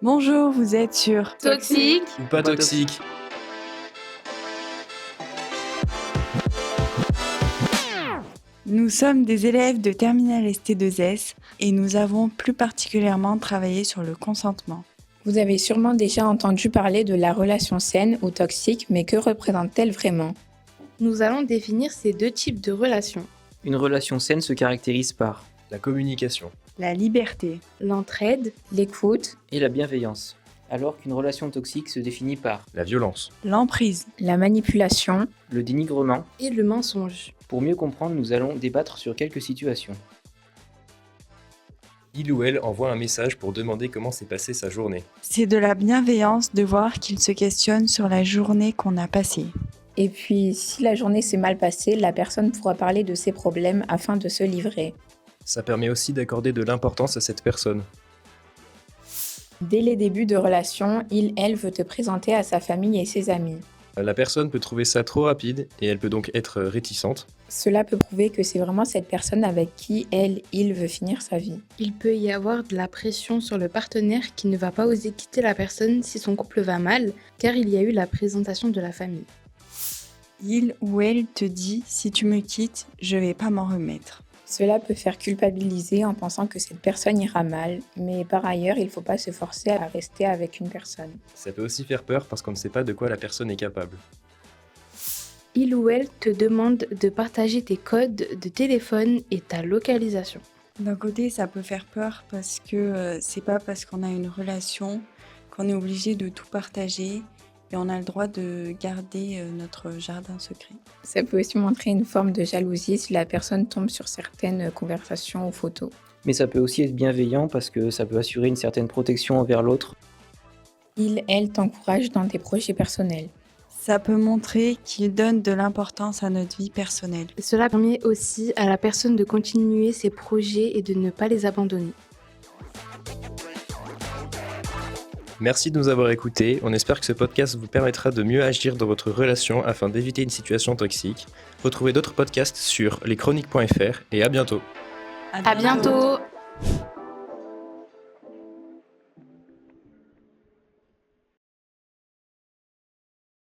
Bonjour, vous êtes sur Toxique Ou pas toxique. Nous sommes des élèves de Terminale ST2S et nous avons plus particulièrement travaillé sur le consentement. Vous avez sûrement déjà entendu parler de la relation saine ou toxique, mais que représente-t-elle vraiment ? Nous allons définir ces deux types de relations. Une relation saine se caractérise par La communication. La liberté, L'entraide, L'écoute, et la bienveillance, alors qu'une relation toxique se définit par La violence. l'emprise, la manipulation, le dénigrement. et le mensonge. Pour mieux comprendre, nous allons débattre sur quelques situations. Il ou elle envoie un message pour demander comment s'est passée sa journée. c'est de la bienveillance de voir qu'il se questionne sur la journée qu'on a passée. et puis si la journée s'est mal passée, la personne pourra parler de ses problèmes afin de se livrer. Ça permet aussi d'accorder de l'importance à cette personne. Dès les débuts de relation, elle veut te présenter à sa famille et ses amis. La personne peut trouver ça trop rapide et elle peut donc être réticente. Cela peut prouver que c'est vraiment cette personne avec qui il veut finir sa vie. Il peut y avoir de la pression sur le partenaire qui ne va pas oser quitter la personne si son couple va mal, car il y a eu la présentation de la famille. Il ou elle te dit « si tu me quittes, je vais pas m'en remettre ». Cela peut faire culpabiliser en pensant que cette personne ira mal, mais par ailleurs, il ne faut pas se forcer à rester avec une personne. Ça peut aussi faire peur parce qu'on ne sait pas de quoi la personne est capable. Il ou elle te demande de partager tes codes de téléphone et ta localisation. D'un côté, ça peut faire peur parce que c'est pas parce qu'on a une relation qu'on est obligé de tout partager et on a le droit de garder notre jardin secret. Ça peut aussi montrer une forme de jalousie si la personne tombe sur certaines conversations ou photos. Mais ça peut aussi être bienveillant parce que ça peut assurer une certaine protection envers l'autre. Elle t'encourage dans tes projets personnels. Ça peut montrer qu'il donne de l'importance à notre vie personnelle. Cela permet aussi à la personne de continuer ses projets et de ne pas les abandonner. Merci de nous avoir écoutés. On espère que ce podcast vous permettra de mieux agir dans votre relation afin d'éviter une situation toxique. Retrouvez d'autres podcasts sur leschroniques.fr et à bientôt. À bientôt!